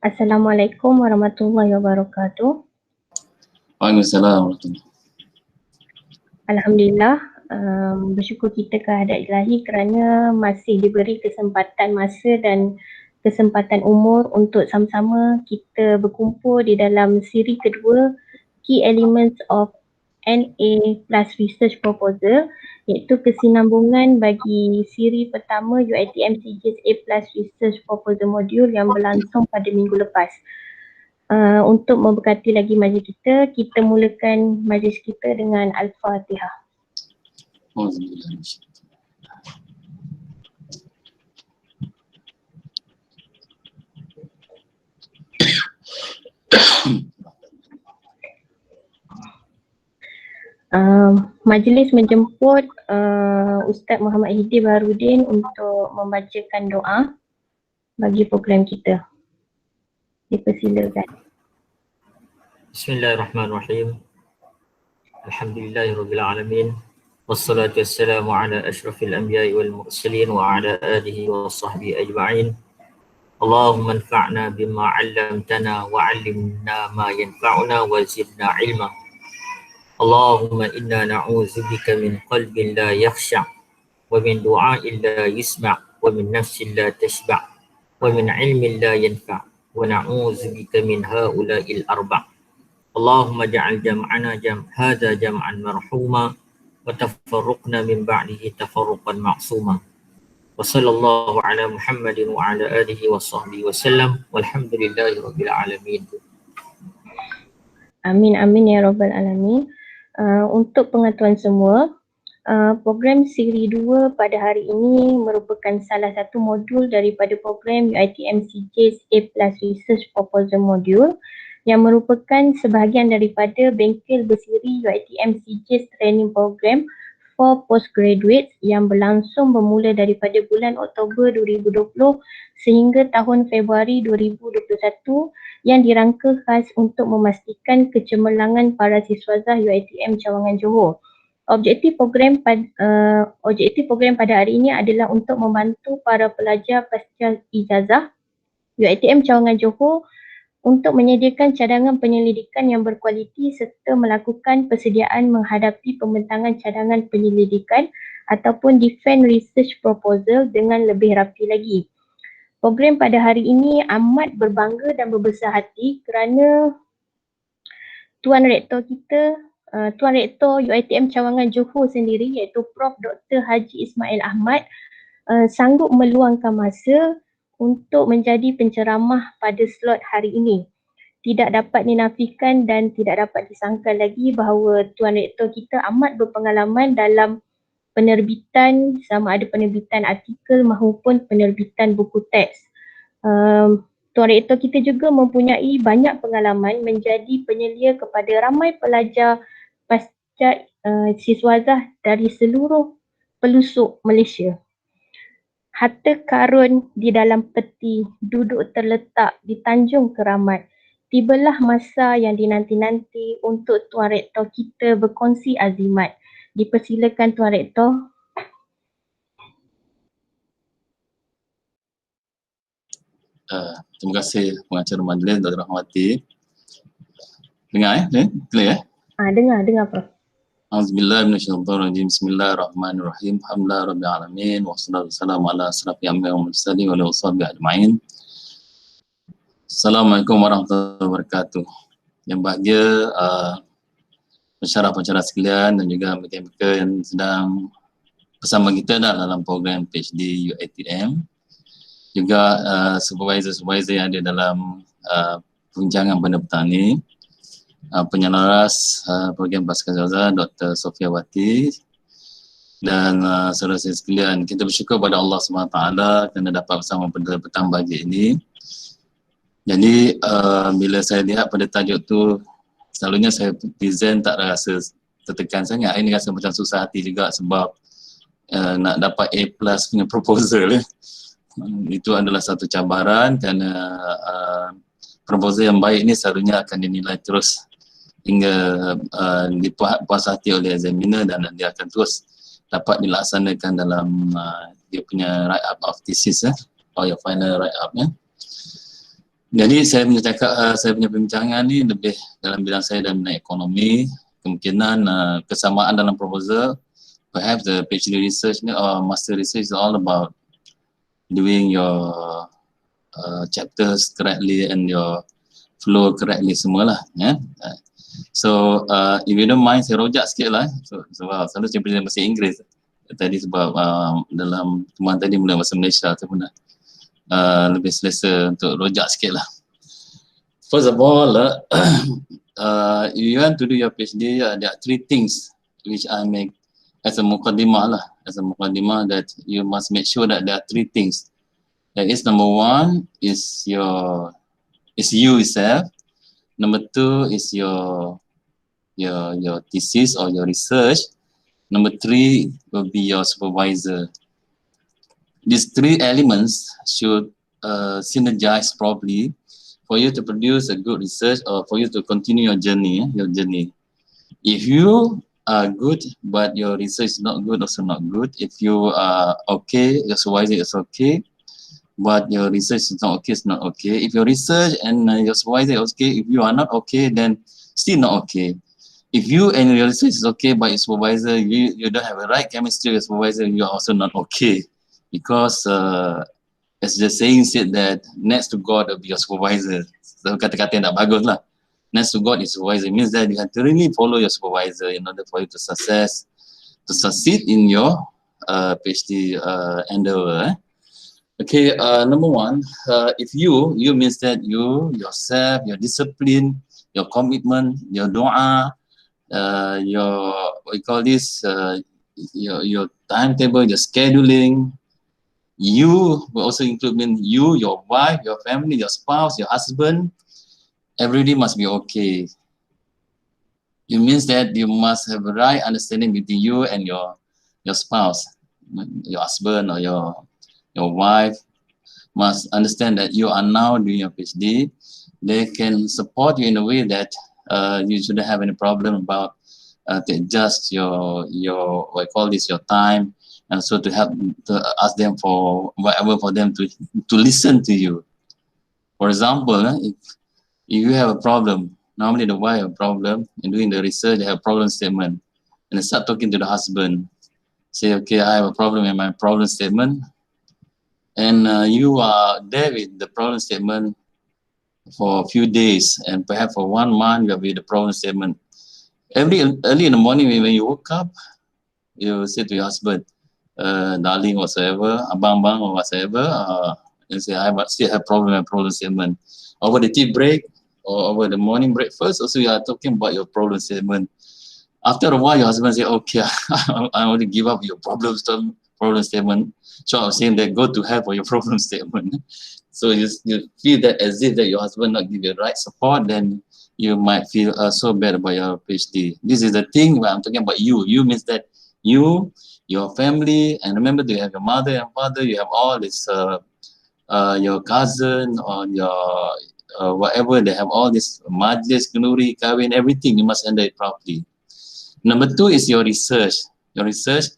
Assalamualaikum warahmatullahi wabarakatuh. Waalaikumsalam warahmatullahi. Alhamdulillah, bersyukur kita kehadrat Ilahi kerana masih diberi kesempatan masa dan kesempatan umur untuk sama-sama kita berkumpul di dalam siri kedua Key Elements of NA Plus Research Proposal, iaitu kesinambungan bagi siri pertama UiTM CGS A Plus Research Proposal Module yang berlangsung pada minggu lepas. Untuk memberkati lagi majlis kita mulakan majlis kita dengan Al-Fatihah. Majlis menjemput Ustaz Muhammad Hidi Baharudin untuk membacakan doa bagi program kita. Dipersilakan. Bismillahirrahmanirrahim. Alhamdulillahirabbil alamin. Wassalatu wassalamu ala asyrafil anbiya'i wal mursalin wa ala alihi wa sahbihi ajma'in. Allahumma anfa'na bima 'allamtana wa 'allimna ma yanfa'una wa zidna 'ilma. Allahumma inna na'udzubika min qalbin la yakhsha' wa min du'a'in la yusma' wa min nafsin la tashba' wa min 'ilmin la yanfa' wa na'udzubika min ha'ula'il arba'. Allahumma ja'al jam'ana hadha jam'an marhuma wa tafarruqna min ba'dihi tafarruqan ma'suma. Wa sallallahu ala Muhammadin wa ala alihi wa sahbihi wa sallam walhamdulillahi rabbil alamin. Amin amin ya rabbal alamin. Untuk pengetahuan semua, program siri 2 pada hari ini merupakan salah satu modul daripada program UiTM CGS A Plus Research Proposal Module yang merupakan sebahagian daripada bengkel bersiri UiTM CGS Training Program for Postgraduates yang berlangsung bermula daripada bulan Oktober 2020 sehingga tahun Februari 2021 yang dirangka khas untuk memastikan kecemerlangan para siswazah UiTM Cawangan Johor. Objektif program pada hari ini adalah untuk membantu para pelajar pasca ijazah UiTM Cawangan Johor untuk menyediakan cadangan penyelidikan yang berkualiti serta melakukan persediaan menghadapi pembentangan cadangan penyelidikan ataupun defense research proposal dengan lebih rapi lagi. Program pada hari ini amat berbangga dan berbesar hati kerana Tuan Rektor kita, Tuan Rektor UiTM Cawangan Johor sendiri iaitu Prof. Dr. Haji Ismail Ahmad sanggup meluangkan masa untuk menjadi penceramah pada slot hari ini. Tidak dapat dinafikan dan tidak dapat disangkal lagi bahawa Tuan Rektor kita amat berpengalaman dalam penerbitan, sama ada penerbitan artikel maupun penerbitan buku teks. Tuan Rektor kita juga mempunyai banyak pengalaman menjadi penyelia kepada ramai pelajar pasca siswazah dari seluruh pelosok Malaysia. Harta karun di dalam peti duduk terletak di Tanjung Keramat. tibalah masa yang dinanti-nanti untuk Tuan Rektor kita berkongsi azimat. Dipersilakan Tuan Rektor. Terima kasih pengacara majlis Dr. Rahmati. Dengar clear Dengar Prof. Auzubillahi minasyaitonirrajim. Bismillahirrahmanirrahim. Alhamdulillah rabbil alamin wassalatu wassalamu ala asrafil anbiya'i wal mursalin wa ala washabihi ajma'in. Assalamualaikum warahmatullahi wabarakatuh. Yang bahagia pensyarah-pensyarah sekalian dan juga mereka yang sedang bersama kita dalam program PhD UiTM, juga supervisor-supervisor yang ada dalam perbincangan Bandar Petani, penyelaras program Basikal Zaza Dr. Sofiawati, dan saudara saya sekalian. Kita bersyukur pada Allah SWT kerana dapat bersama pada petang pagi ini. Jadi bila saya lihat pada tajuk tu, selalunya saya present tak rasa tertekan sangat. Ini rasa macam susah hati juga sebab nak dapat A+ punya proposal. Itu adalah satu cabaran kerana proposal yang baik ni selalunya akan dinilai terus hingga dipuas hati oleh examiner dan dia akan terus dapat dilaksanakan dalam dia punya write-up of thesis or your final write-up . Jadi saya punya perbincangan ni lebih dalam bidang saya dalam bidang ekonomi. Kemungkinan kesamaan dalam proposal, perhaps the PhD research or master research is all about doing your chapters correctly and your flow correctly semualah ya. So if you don't mind, saya rojak sikit lah sebab selalu saya present bahasa Inggeris tadi sebab dalam teman tadi mula bahasa Malaysia tu pun lebih selesa untuk rojak sikit lah. First of all, if you want to do your PhD, there are 3 things which I make as a muqaddimah lah, that you must make sure that there are 3 things. That is, number 1 is you yourself. Number 2 is your thesis or your research. Number 3 will be your supervisor. These 3 elements should synergize properly for you to produce a good research or for you to continue your journey. If you are good but your research is not good, also not good. If you are okay, your supervisor is okay, but your research is not okay, it's not okay. If your research and your supervisor is okay, if you are not okay, then still not okay. If you and your research is okay, but your supervisor, you don't have a right chemistry with your supervisor, you are also not okay. Because as the saying said that next to God will be your supervisor. So kata-kata yang tak bagus lah. Next to God is supervisor. It means that you have to really follow your supervisor in order for you to succeed in your PhD endeavor. Okay, number 1, if you means that you yourself, your discipline, your commitment, your doa, your your timetable, your scheduling. You will also include you, your wife, your family, your spouse, your husband. Everybody must be okay. It means that you must have a right understanding between you and your spouse, your husband or your wife must understand that you are now doing your PhD. They can support you in a way that you shouldn't have any problem about to adjust your time, and so to help to ask them for whatever for them to listen to you. For example, if you have a problem, normally the wife have a problem in doing the research, they have a problem statement, and they start talking to the husband. Say, okay, I have a problem in my problem statement, and you are there with the problem statement for a few days, and perhaps for 1 month you have with the problem statement. Early in the morning when you woke up, you say to your husband, darling whatsoever, abang or whatsoever, and say I still have problem statement. Over the tea break or over the morning breakfast, also you are talking about your problem statement. After a while, your husband say, okay, I want to give up your problem statement. So I was saying that go to hell for your problem statement. So you feel that as if that your husband not give you the right support, then you might feel so bad about your PhD. This is the thing where I'm talking about you. You means that you, your family, and remember you have your mother and father, you have all this, your cousin or your whatever, they have all this majlis, kenduri, kahwin, everything, you must handle it properly. Number 2 is your research. Your research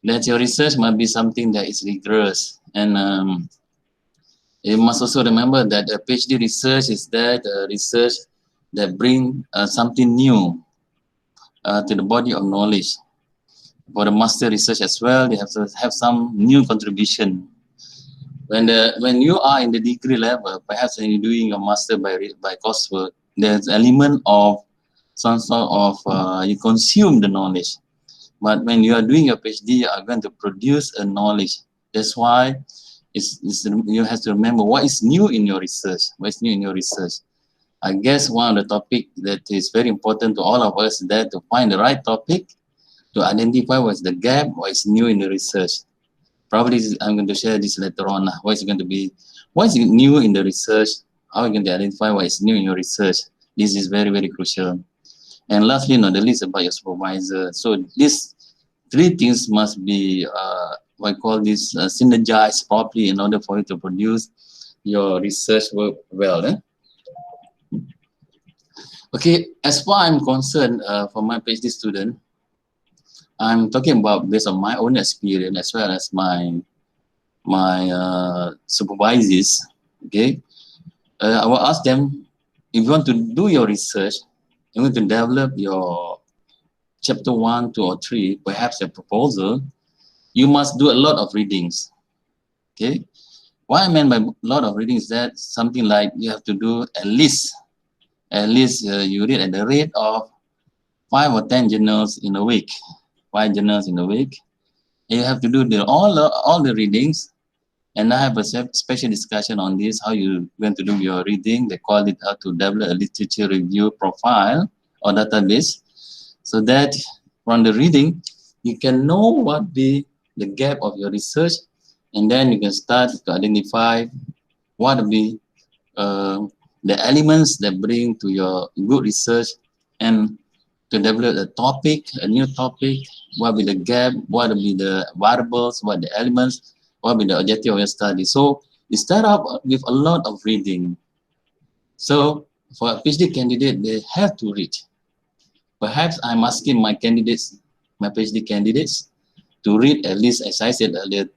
must be something that is rigorous, and you must also remember that a PhD research is that research that bring something new to the body of knowledge. For the master research as well, they have to have some new contribution. When you are in the degree level, perhaps when you're doing your master by coursework, there's an element of some sort of you consume the knowledge. But when you are doing your PhD, you are going to produce a knowledge. That's why you have to remember what is new in your research. What is new in your research? I guess one of the topics that is very important to all of us is that to find the right topic, to identify what's the gap, what is new in the research. Probably I'm going to share this later on. What is new in the research? How are you going to identify what is new in your research? This is very, very crucial. And lastly, not the least, about your supervisor. So these 3 things must be what I call this synergized properly in order for you to produce your research work well. Okay, as far I'm concerned, for my PhD student, I'm talking about based on my own experience as well as my supervisors. Okay, I will ask them, if you want to do your research, you want to develop your chapter 1, 2, or 3, perhaps a proposal, you must do a lot of readings. Okay, what I meant by a lot of readings is that something like you have to do at least you read at the rate of 5 or 10 journals in a week. 5 journals in a week. And you have to do all the readings, and I have a special discussion on this, how you're going to do your reading. They call it how to develop a literature review profile or database, so that from the reading you can know what be the gap of your research, and then you can start to identify what will be the elements that bring to your good research, and to develop a new topic, what will be the gap, what will be the variables, what the elements, what will be the objective of your study. So you start up with a lot of reading. So for a PhD candidate, they have to read. Perhaps I'm asking my candidates, my PhD candidates, to read at least, as I said earlier,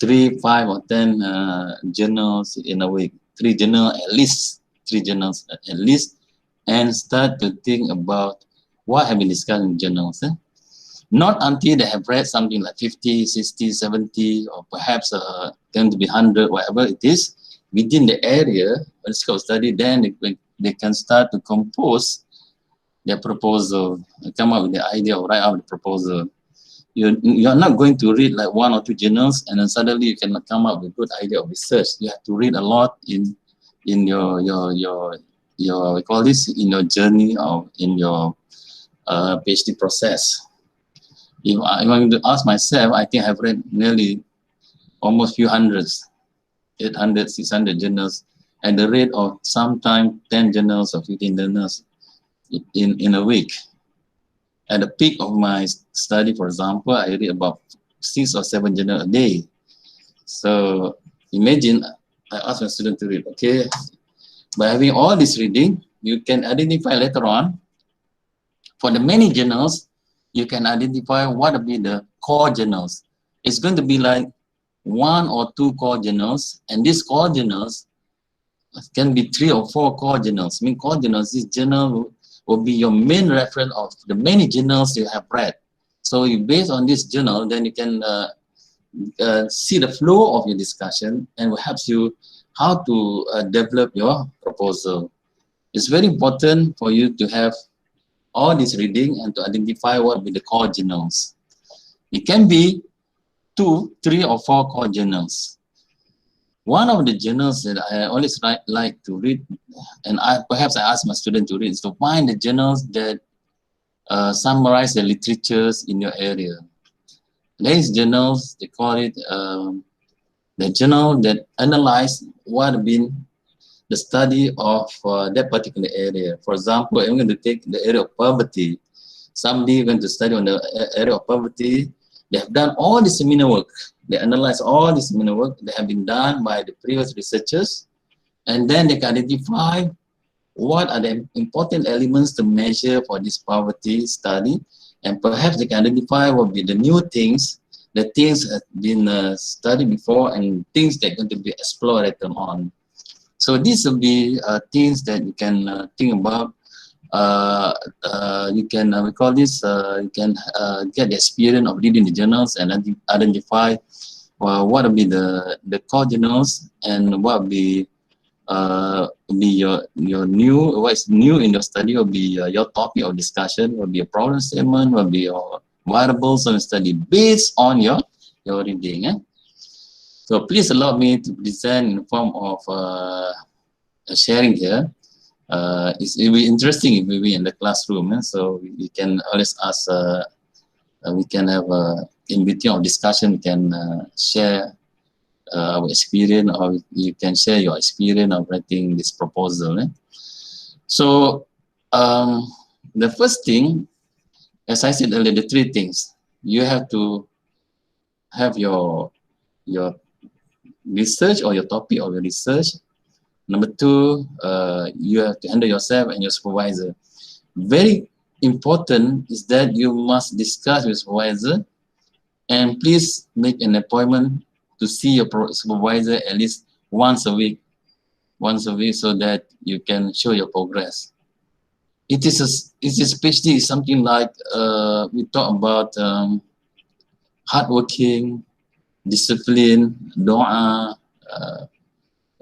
3, 5, or 10 journals in a week. 3 journals at least, 3 journals at least, and start to think about what have been discussed in journals. Not until they have read something like 50, 60, 70, or perhaps going to be 100, whatever it is, within the area of scope of study, then they can start to compose their proposal, come up with the idea or write out the proposal. You're not going to read like 1 or 2 journals and then suddenly you cannot come up with a good idea of research. You have to read a lot in your we call this, in your journey or in your PhD process. If I'm going to ask myself, I think I've read nearly almost few hundreds, 800, 600 journals at the rate of sometimes 10 journals or 15 journals in a week. At the peak of my study, for example, I read about 6 or 7 journals a day. So imagine I ask my student to read, okay, by having all this reading, you can identify later on, for the many journals, you can identify what will be the core journals. It's going to be like 1 or 2 core journals, and these core journals can be 3 or 4 core journals. I mean, core journals, this journal will be your main reference of the many journals you have read. So you, based on this journal, then you can see the flow of your discussion and will help you how to develop your proposal. It's very important for you to have all this reading and to identify what will be the core journals. It can be 2, 3, or 4 core journals. One of the journals that I always like to read, and perhaps I ask my students to read, is to find the journals that summarize the literatures in your area. These journals, they call it the journal that analyze what have been the study of that particular area. For example, I'm going to take the area of poverty. Somebody going to study on the area of poverty. They have done all the seminar work. They analyze all the seminar work that have been done by the previous researchers. and then they can identify what are the important elements to measure for this poverty study, and perhaps they can identify what will be the new things, the things that have been studied before, and things that are going to be explored later on. So these will be things that you can think about. You can we call this. You can get the experience of reading the journals and identify what will be the core journals, and what will be your new, what's new in your study will be your topic of discussion, will be a problem statement, will be your variables of study based on your reading. So please allow me to present in the form of sharing here. It will be interesting if we be in the classroom, so we can always ask, we can have in between of discussion, we can share our experience, or you can share your experience of writing this proposal. So the first thing, as I said earlier, the three things. You have to have your research or your topic of your research. Number two, you have to handle yourself and your supervisor. Very important is that you must discuss with supervisor, and please make an appointment to see your supervisor at least once a week, so that you can show your progress. It is PhD is something like we talk about hardworking, discipline, doa,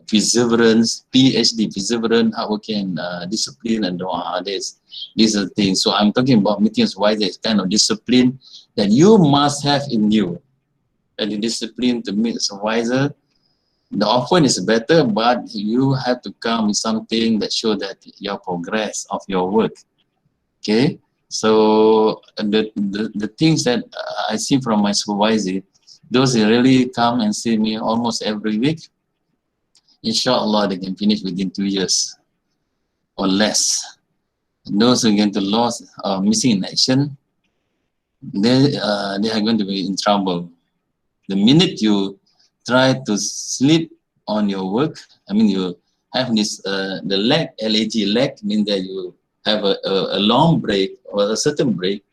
perseverance, PhD, perseverance, hardworking, discipline, and doa. These are the things. So I'm talking about meeting supervisor is kind of discipline that you must have in you. And the discipline to meet the supervisor, the often is better, but you have to come with something that shows that your progress of your work. Okay, so the things that I see from my supervisor, those who really come and see me almost every week, inshallah they can finish within 2 years or less. Those who are going to lose or missing in action, they are going to be in trouble. The minute you try to sleep on your work, I mean you have this, the lag, lag means that you have a long break or a certain break.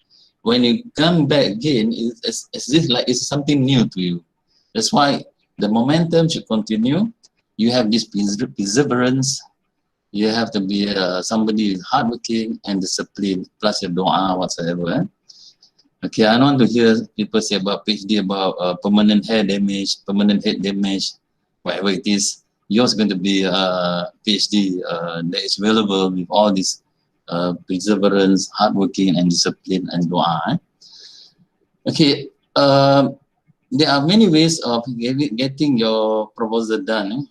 When you come back again, it's if like it's something new to you. That's why the momentum should continue. You have this perseverance. You have to be somebody hardworking and disciplined, plus your doa whatsoever. Okay, I don't want to hear people say about PhD about permanent hair damage, permanent head damage, whatever it is. Yours is going to be a PhD that is available with all this perseverance, hardworking, and discipline and doa. Okay, there are many ways of getting your proposal done.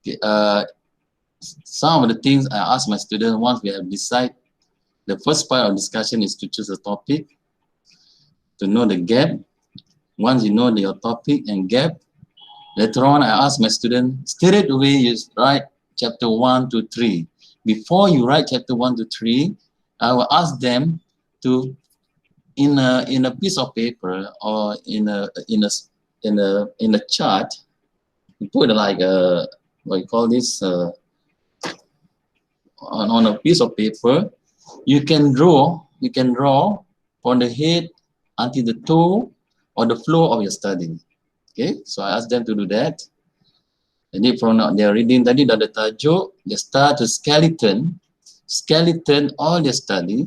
Okay, some of the things I ask my students once we have decided, the first part of discussion is to choose a topic, to know the gap. Once you know your topic and gap, later on I ask my student, straight away you write chapter 1 to 3. Before you write chapter 1 to 3, I will ask them to, in a piece of paper or in a chart, you put like a, what you call this, on a piece of paper. You can draw from the head until the toe or the flow of your study. Okay, so I ask them to do that. Jadi from their reading tadi dah ada tajuk, they start to skeleton all their study.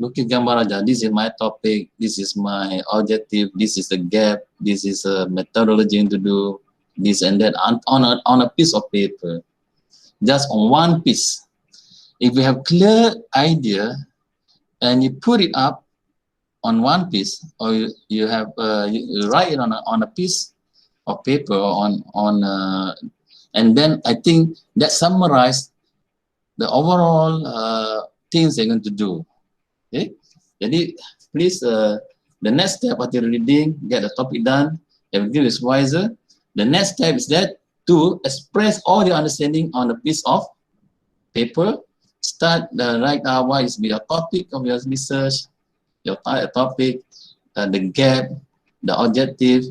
Lukis gambar aja, this is my topic, this is my objective, this is the gap, this is a methodology to do, this and that on a piece of paper. Just on one piece. If you have clear idea and you put it up on one piece, or you have you write it on a piece of paper and then I think that summarize the overall things they're going to do. Okay, jadi please the next step after reading, get the topic done, everything is wiser. The next step is that to express all your understanding on a piece of paper. Start write out what is your topic of your research, your topic, the gap, the objective,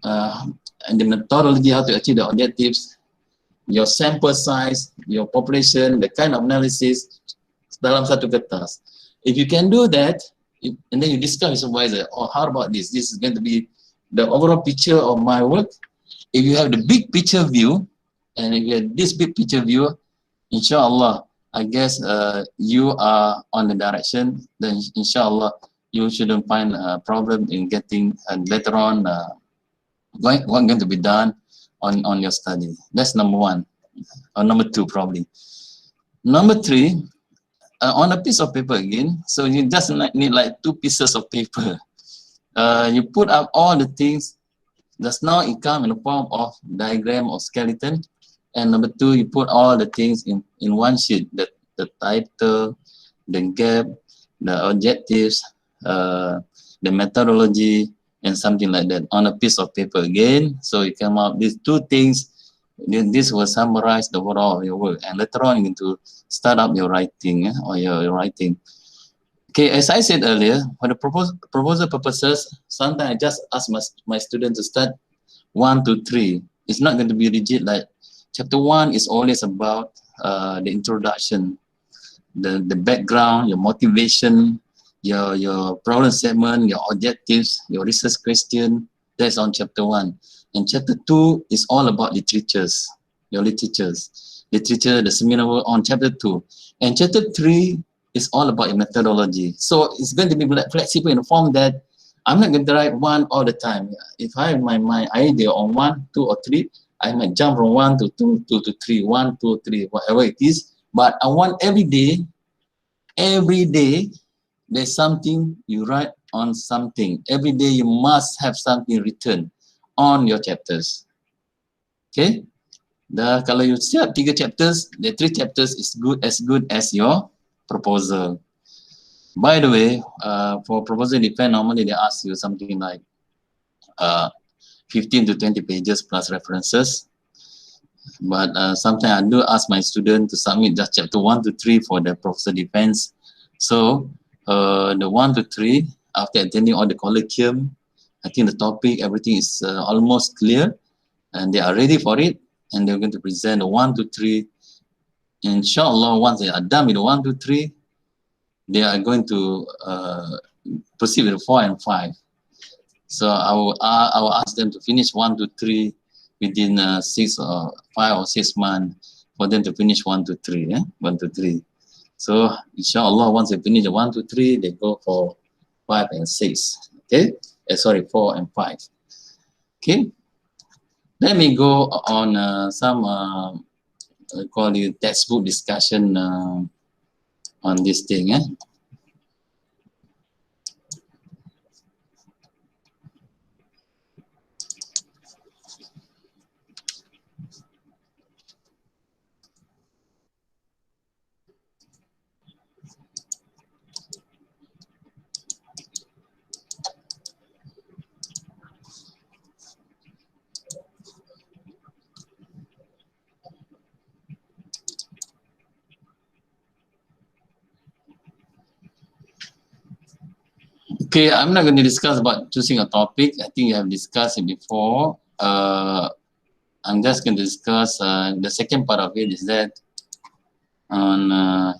and the methodology how to achieve the objectives. your sample size, your population, the kind of analysis dalam satu kertas. If you can do that, and then you discuss with supervisor, oh, how about this? This is going to be the overall picture of my work. If you have the big picture view, and if you have this big picture view, inshallah, I guess you are on the direction, then inshallah, you shouldn't find a problem in getting later on what going to be done on your study. That's number one, or number two probably. Number three, on a piece of paper again, so you just need like 2 pieces of paper. You put up all the things. Just now it come in the form of diagram or skeleton, and number two, you put all the things in one sheet. The title, the gap, the objectives, the methodology, and something like that on a piece of paper again. So you come up these 2 things. This will summarize the overall of your work, and later on you need to start up your writing or your writing. Okay, as I said earlier, for the proposal purposes, sometimes I just ask my student to start 1 to 3. It's not going to be rigid like chapter 1 is always about the introduction, the background, your motivation, your problem statement, your objectives, your research question. That's on chapter 1. And chapter 2 is all about literatures, your literature, the seminar work on chapter 2. And chapter 3 is all about your methodology. So it's going to be flexible in the form that I'm not going to write 1 all the time. If I have my idea on 1, 2, or 3, I might jump from 1 to 2, 2 to 3, 1, 2, 3, whatever it is. But I want every day, there's something you write on something. Every day you must have something written on your chapters. Okay? Kalau you siap 3 chapters, the 3 chapters is as good as your proposal. By the way, for proposal defense, normally they ask you something like 15 to 20 pages plus references. But sometimes I do ask my student to submit just chapter 1 to 3 for the proposal defense. So the 1 to 3, after attending all the colloquium, I think the topic, everything is almost clear, and they are ready for it, and they're going to present the 1 to 3. Inshallah, once they are done with the 1 to 3, they are going to proceed with the 4 and 5. So I will ask them to finish 1 to 3 within 5 or 6 months for them to finish 1 to 3. 1 to 3. So inshallah, once they finish the 1 to 3, they go for 5 and 6. Okay. Sorry, 4 and 5. Okay, let me go on some call it textbook discussion on this thing. Okay, I'm not going to discuss about choosing a topic. I think you have discussed it before. I'm just going to discuss the second part of it is that on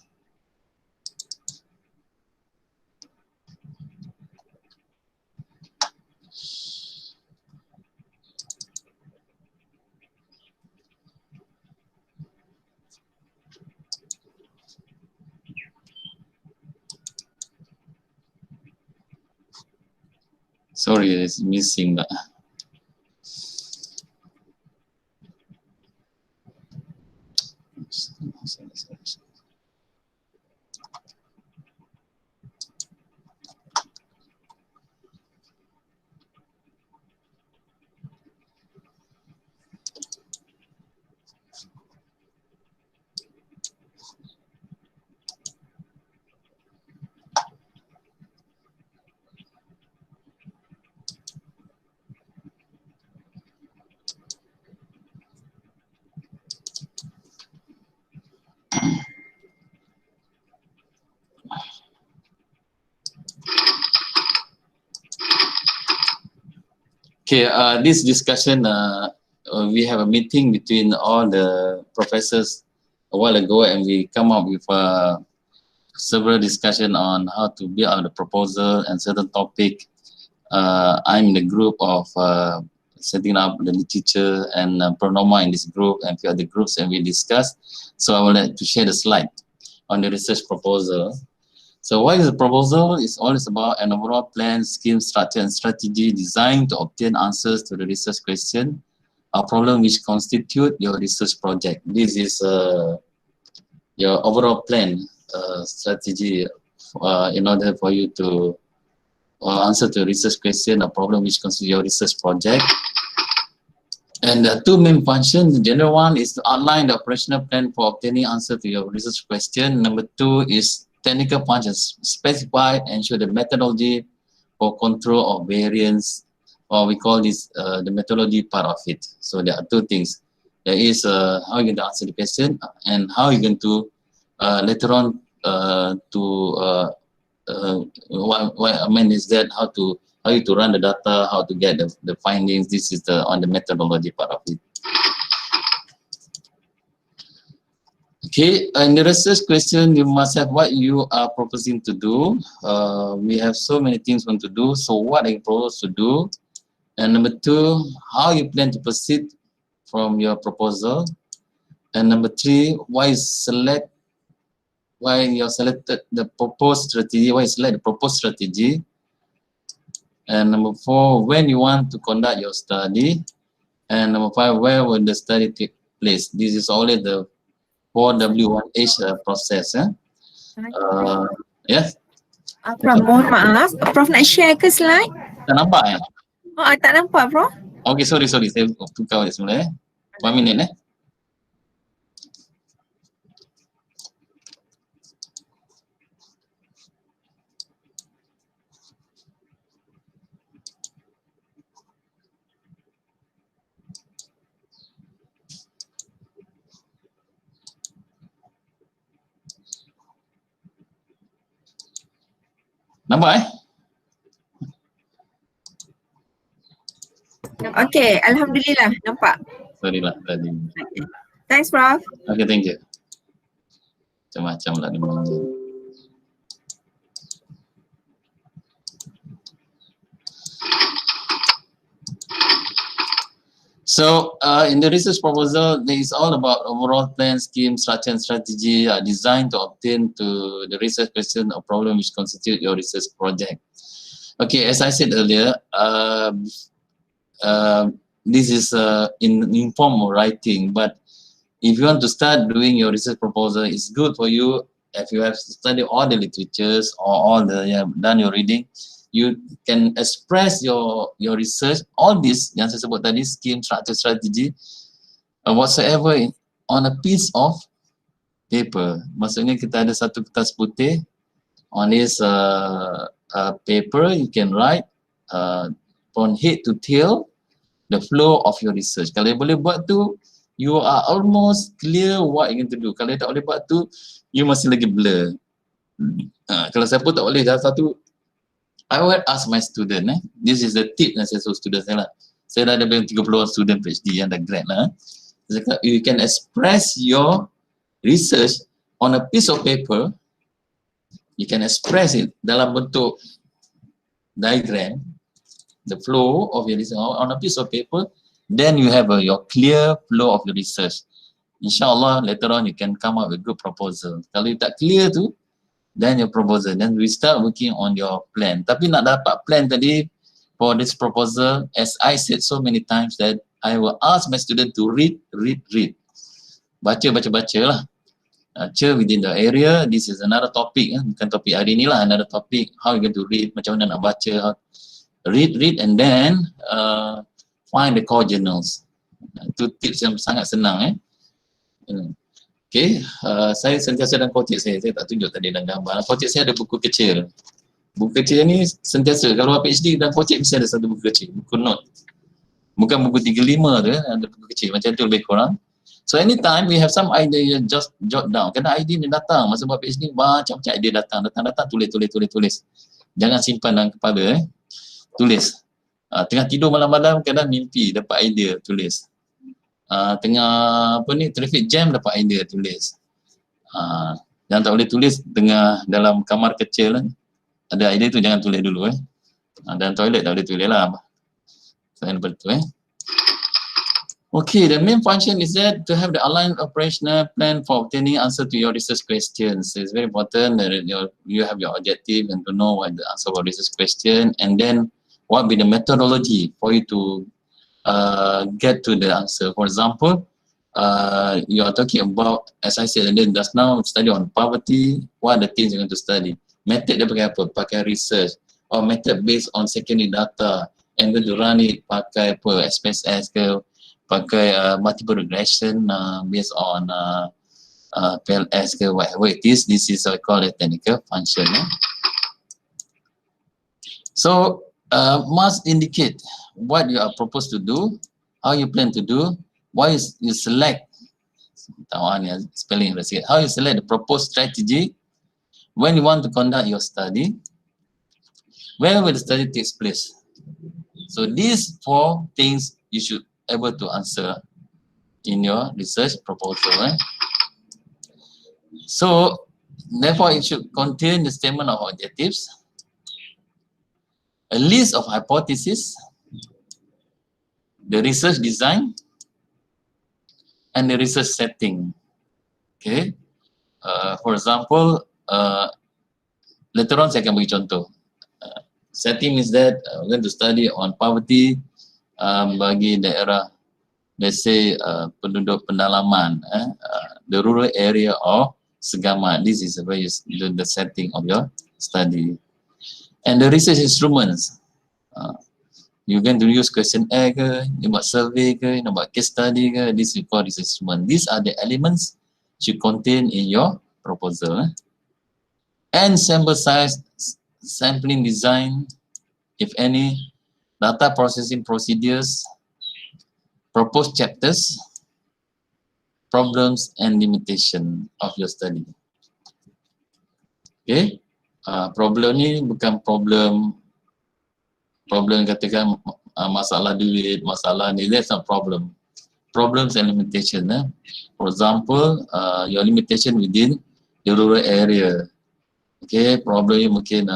sorry, it's missing that. Okay, this discussion, we have a meeting between all the professors a while ago, and we come up with several discussion on how to build out the proposal and certain topic. I'm in the group of setting up the literature, and Pranoma in this group and few other groups, and we discuss. So I would like to share the slide on the research proposal. So what is the proposal? It's always about an overall plan, scheme, structure, and strategy designed to obtain answers to the research question or problem which constitute your research project. This is your overall plan, strategy in order for you to answer to a research question or problem which constitute your research project. And the two main functions. The general one is to outline the operational plan for obtaining answer to your research question. Number two is technical functions, specify and show the methodology for control of variance, or we call this the methodology part of it. So there are two things. There is how you're going to answer the question, and how you're going to later on what I mean is that how you to run the data, how to get the findings. This is on the methodology part of it. Okay, in the research question, you must have what you are proposing to do. We have so many things we want to do. So what are you propose to do? And number two, how you plan to proceed from your proposal. And number three, why you selected the proposed strategy, why you select the proposed strategy. And number four, when you want to conduct your study. And number five, where will the study take place? This is only the 4W1H process. Yes? Prof, mohon maaf, Prof nak share ke slide? Tak nampak eh? Oh, tak nampak, Prof. Okay, sorry. Saya tukar balik semula 1 minit Nampak eh? Okay, Alhamdulillah, nampak. Sorry lah tadi. Thanks, Prof. Okay, thank you. Macam-macam lah ni. So in the research proposal, there is all about overall plan, scheme, structure, and strategy designed to obtain to the research question or problem which constitute your research project. Okay, as I said earlier, this is in informal writing, but if you want to start doing your research proposal, it's good for you if you have studied all the literatures or all the done your reading. You can express your research, all this yang saya sebut tadi, scheme, structure, strategy, whatsoever on a piece of paper. Maksudnya kita ada satu kertas putih, on this paper you can write from head to tail the flow of your research. Kalau boleh buat tu, you are almost clear what you going to do. Kalau tak boleh buat tu, you masih lagi blur. Kalau saya pun tak boleh dah satu, I will ask my student, this is the tip yang saya suruh student saya lah. Saya dah ada lebih 30 student PhD yang dah grad lah. Saya cakap, you can express your research on a piece of paper. You can express it dalam bentuk diagram, the flow of your research on a piece of paper. Then you have your clear flow of your research. InsyaAllah later on you can come up with good proposal. Kalau you tak clear tu, then your proposal, then we start working on your plan. Tapi nak dapat plan tadi for this proposal, as I said so many times that I will ask my student to read. Baca lah. Baca within the area. This is another topic, bukan topik hari ni lah, another topic. How you going to read, macam mana nak baca. Read and then find the core journals. Itu tips yang sangat senang Okay, saya sentiasa dalam kotak saya tak tunjuk tadi dalam gambar. Kotak saya ada buku kecil. Buku kecil ni sentiasa, kalau PhD dalam kotak mesti ada satu buku kecil, buku note. Bukan buku 35 tu, ada buku kecil, macam tu lebih kurang. So anytime we have some idea, you just jot down. Kadang idea ni datang, masa buat PhD, macam-macam idea datang, tulis. Jangan simpan dalam kepala, tulis. Tengah tidur malam-malam, kadang mimpi dapat idea, tulis. tengah apa ni traffic jam dapat idea tulis. Yang tak boleh tulis tengah dalam kamar kecil lah, ada idea tu jangan tulis dulu dalam toilet tak boleh tulis lah. Selain daripada tu Okay, the main function is that to have the aligned operational plan for obtaining answer to your research questions. So it's very important that you have your objective and to know what the answer for research question, and then what be the methodology for you to get to the answer. For example, you are talking about, as I said just now, study on poverty. What are the things you're going to study? Method dia pakai apa? Pakai research, or method based on secondary data, and going to run it pakai apa? SPSS ke, pakai multiple regression based on PLS ke, whatever it is. This is what I call a technical function. So must indicate what you are proposed to do, how you plan to do, why you select, spelling how you select the proposed strategy, when you want to conduct your study, where will the study takes place. So these 4 things you should able to answer in your research proposal. So therefore it should contain the statement of objectives, a list of hypotheses, the research design, and the research setting. Okay, for example, later on saya akan bagi contoh. Setting is that we're going to study on poverty bagi daerah, let's say penduduk pendalaman, the rural area of Segamat. This is where you do the setting of your study. And the research instruments, you're going to use questionnaire ke, you buat survey ke, you buat case study ke, this is called research instrument. These are the elements you contain in your proposal. And sample size, sampling design, if any, data processing procedures, proposed chapters, problems and limitation of your study. Okay, problem ni bukan problem katakan masalah duit, masalah ni, that's not problem. Problems and limitation. For example, your limitation within the rural area. Okay, problem mungkin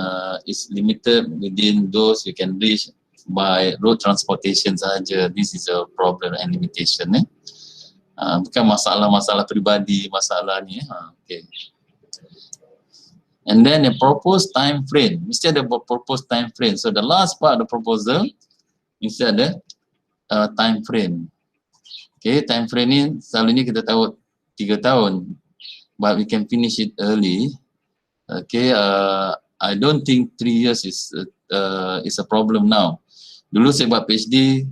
is limited within those you can reach by road transportation saja. This is a problem and limitation. Bukan masalah-masalah peribadi, masalah ni. Okay. And then the proposed time frame. Mesti ada proposed time frame. So the last part of the proposal mesti ada time frame. Okay, time frame ni selalunya kita tahu 3 tahun, but we can finish it early. Okay, I don't think 3 years is a problem now. Dulu saya buat PhD,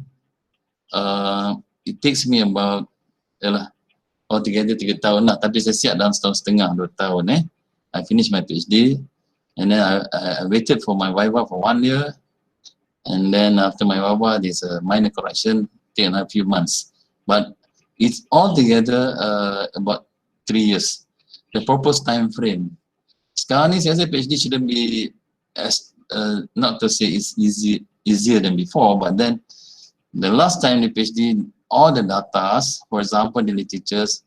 it takes me about altogether 3 tahun lah, tapi saya siap dalam setahun setengah, 2 tahun. I finished my PhD, and then I waited for my viva for 1 year, and then after my viva there's a minor correction, take a few months, but it's altogether about 3 years. The proposed time frame. Sekarang ni saya rasa PhD shouldn't be as not to say it's easier than before, but then the last time the PhD, all the data, for example the literatures,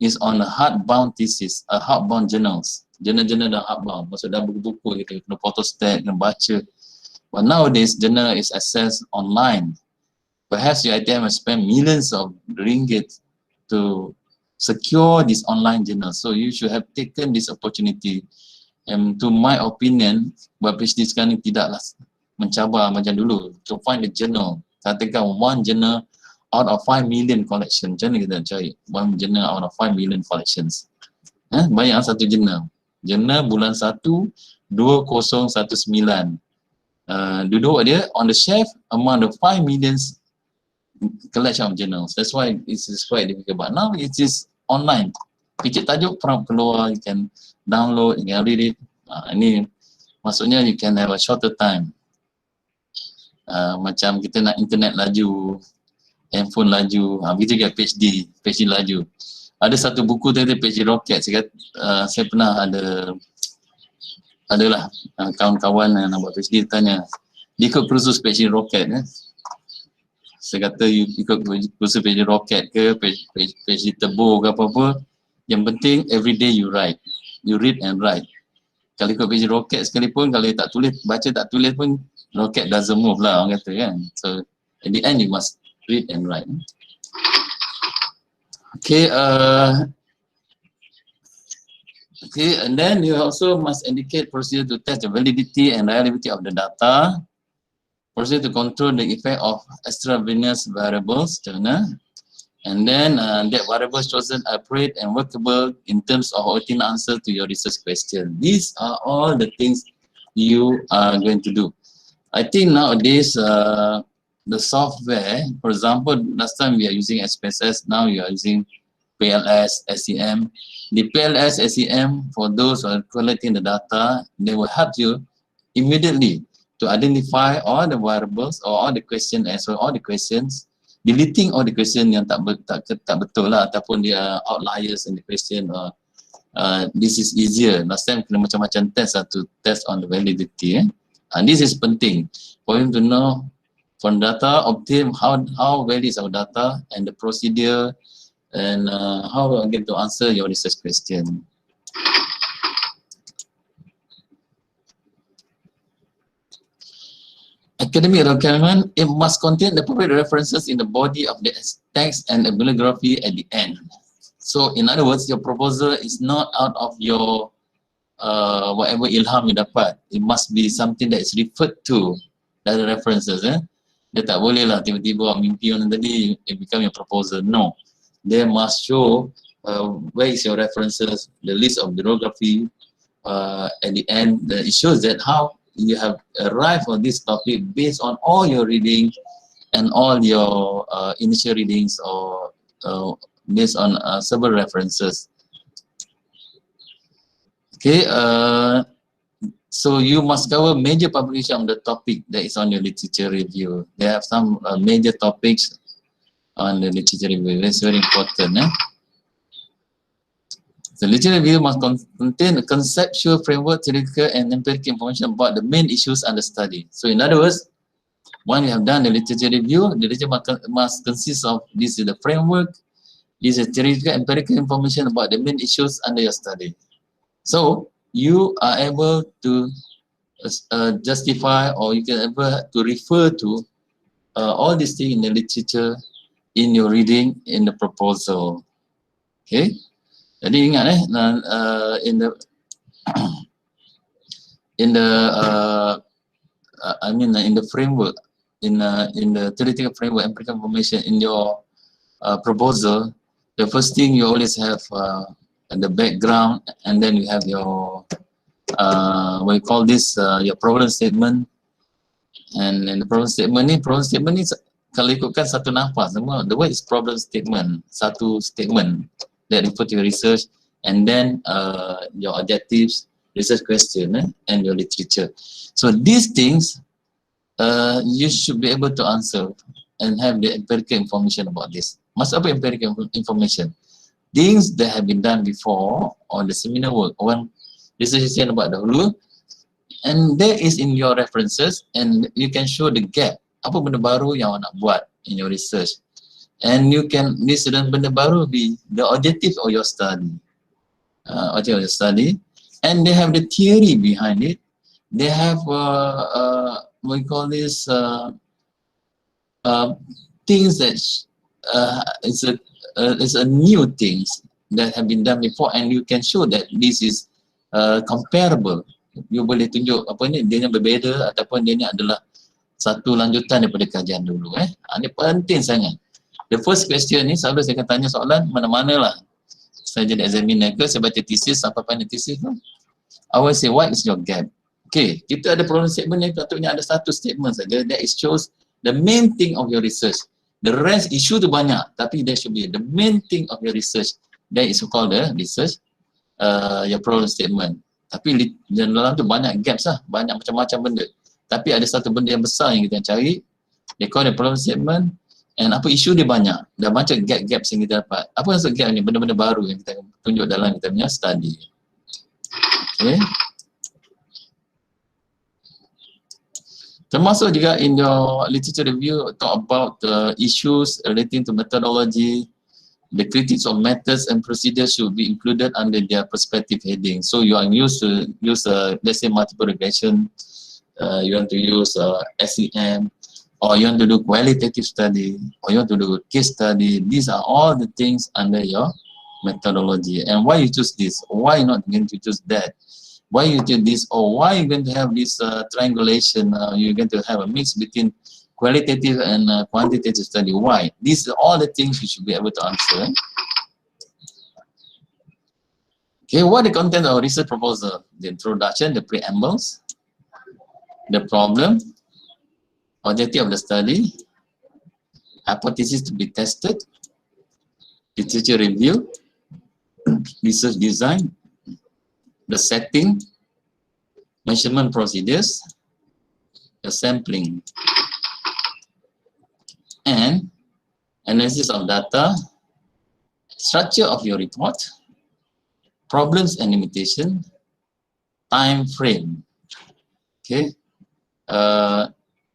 is on a hardbound thesis, a hardbound journals, journal dah hardbound, maksud dalam buku-buku kita kena photostat, kena baca. But nowadays journal is accessed online. Perhaps UiTM has spent millions of ringgit to secure this online journal, so you should have taken this opportunity. And to my opinion, buat PhD sekarang ni tidaklah mencabar macam dulu. To find a journal, katakan 1 journal out of 5 million collection, macam mana kita nak cari 1 journal out of 5 million collections? Bayang satu journal. Journal bulan 1, 2019. Duduk dia on the shelf among the 5 million collection of journals. That's why it is quite difficult. But now it is online. Picit tajuk prompt keluar, you can download, you can read it. Ini maksudnya you can have a shorter time. Macam kita nak internet laju, handphone laju, begitu juga PhD laju. Ada satu buku tu, PhD Rocket, saya pernah adalah kawan-kawan yang nak buat PhD tanya, dia ikut kursus PhD Rocket. saya kata you ikut kursus page rocket ke, page tebur ke apa-apa, yang penting everyday you write, you read and write. Kalau ikut page rocket sekalipun, kalau tak tulis, baca tak tulis pun, rocket doesn't move lah orang kata kan. So at the end you must read and write. Okay, okay, and then you also must indicate procedure to test the validity and reliability of the data, procedure to control the effect of extraneous variables, and then that variables chosen are appropriate and workable in terms of obtaining answer to your research question. These are all the things you are going to do. I think nowadays the software, for example, last time we are using SPSS, now you are using PLS, SEM. The PLS, SEM, for those who are collecting the data, they will help you immediately to identify all the variables or all the questions, so all the questions, deleting all the questions yang tak betul lah, ataupun dia outliers in the question, or this is easier. Last time kena macam-macam test to test on the validity. And this is penting for you to know from data, obtain how valid is our data and the procedure, and how we are going to answer your research question. Academic requirement, it must contain the appropriate references in the body of the text and the bibliography at the end. So in other words, your proposal is not out of your whatever ilham you dapat. It must be something that is referred to dari references. Dia tak boleh lah tiba-tiba mimpi orang tadi, it become your proposal. No. They must show where is your references, the list of bibliography, at the end. It shows that how you have arrived on this topic based on all your reading and all your initial readings, or based on several references. Okay, so you must cover major publication on the topic that is on your literature review. They have some major topics on the literature review. That's very important. The literature review must contain a conceptual framework, theoretical and empirical information about the main issues under study. So in other words, when you have done the literature review, the literature must consist of, this is the framework, this is theoretical empirical information about the main issues under your study. So you are able to justify, or you can able to refer to all these things in the literature, in your reading, in the proposal. Okay. Jadi ingat in the in the framework, in the theoretical framework, empirical information in your proposal, the first thing you always have the background, and then you have your what you call this, your problem statement. And the problem statement ni kalau ikutkan satu nafas semua, the word is problem statement, satu statement that refer to your research, and then your objectives, research question, and your literature. So these things you should be able to answer and have the empirical information about this. Maksud apa empirical information? Things that have been done before on the seminar work, one dissertation about dahulu, and that is in your references, and you can show the gap. Apa benda baru yang awak nak buat in your research, and you can, this dan benda baru be the objective of your study, and they have the theory behind it. They have what we call this things that is a new things that have been done before, and you can show that this is comparable. You boleh tunjuk apa ni, dia yang berbeza ataupun dia ni adalah satu lanjutan daripada kajian dulu. Ini penting sangat. The first question ni selalu saya akan tanya soalan mana-mana lah. Saya jadi examiner ke, saya baca thesis sampai final thesis tu, I will say, what is your gap? Okay, kita ada problem statement yang patutnya ada satu statement saja that it shows the main thing of your research. The rest issue tu banyak, tapi there should be the main thing of your research. That is called the research, your problem statement. Tapi dalam tu banyak gaps lah, banyak macam-macam benda. Tapi ada satu benda yang besar yang kita cari, they call the problem statement, and apa isu dia banyak, dah macam gap-gaps yang kita dapat. Apa maksud gap ni? Benda-benda baru yang kita tunjuk dalam kita punya study. Okay. Termasuk juga in your literature review talk about the issues relating to methodology. The critics of methods and procedures should be included under their perspective heading. So you are used to use let's say multiple regression, you want to use SEM, or you want to do qualitative study, or you want to do case study. These are all the things under your methodology. And why you choose this? Why not going to choose that? Why you do this, or why you're going to have this triangulation? You're going to have a mix between qualitative and quantitative study. Why? These are all the things you should be able to answer. Okay, what the content of research proposal? The introduction, the preambles, the problem, objective of the study, hypothesis to be tested, literature review, research design, the setting, measurement procedures, the sampling, and analysis of data, structure of your report, problems and limitation, time frame. Okay,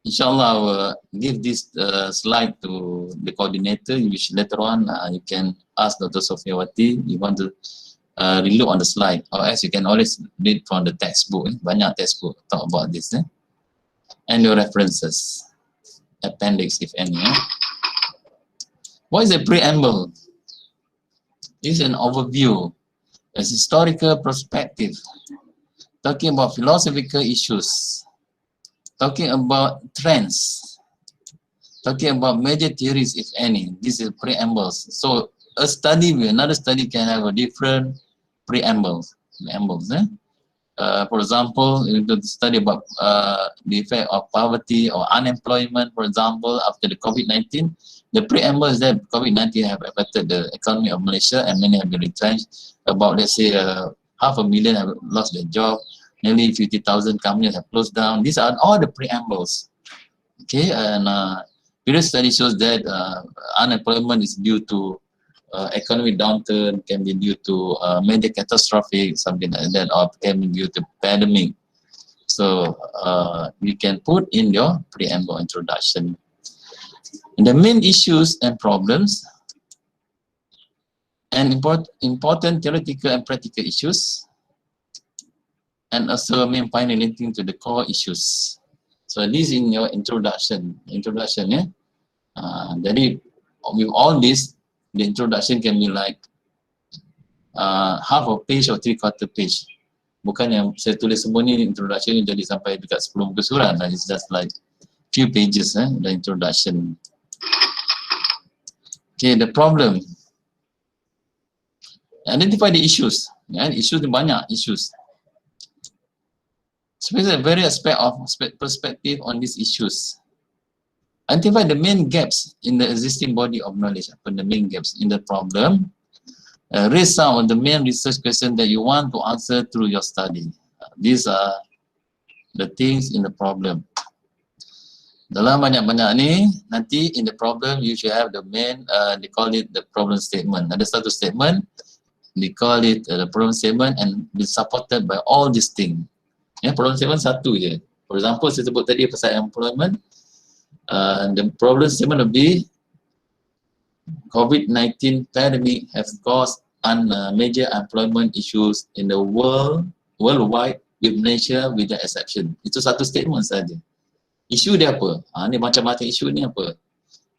inshallah I will give this slide to the coordinator, which later on you can ask Dr. Sofiawati you want to relook on the slide, or else you can always read from the textbook. Banyak textbook talk about this, and your references, appendix if any. What is a preamble? It's an overview, a historical perspective, talking about philosophical issues, talking about trends, talking about major theories if any. This is preambles. So a study with another study can have a different preambles. For example, you could study about the effect of poverty or unemployment, for example, after the COVID-19. The preamble is that COVID-19 have affected the economy of Malaysia and many have been retrenched. About, let's say, 500,000 have lost their job, nearly 50,000 companies have closed down. These are all the preambles. Okay, and previous study shows that unemployment is due to economic downturn, can be due to major catastrophic, something like that, or can be due to pandemic. So you can put in your preamble introduction. And the main issues and problems, and important theoretical and practical issues, and also main finding relating to the core issues. So this in your introduction. Yeah. Jadi with all this, the introduction can be like half a page or 3/4 page. Bukan yang saya tulis semua ni introduction ni jadi sampai dekat 10 muka surat. It's just like few pages, the introduction. Okay, the problem. Identify the issues. Issues ni banyak issues. Specify various aspect of perspective on these issues. Identify the main gaps in the existing body of knowledge. Apa the main gaps in the problem? Raise some of the main research questions that you want to answer through your study. These are the things in the problem. Dalam banyak-banyak ni, nanti in the problem you should have the main, they call it the problem statement. Ada satu statement, they call it the problem statement and be supported by all these things. Problem statement satu je. For example, saya sebut tadi pasal employment. The problem statement will be COVID-19 pandemic has caused major employment issues in the worldwide with Malaysia with the exception. Itu satu statement saja. Isu dia apa? Ni macam-macam isu ni apa?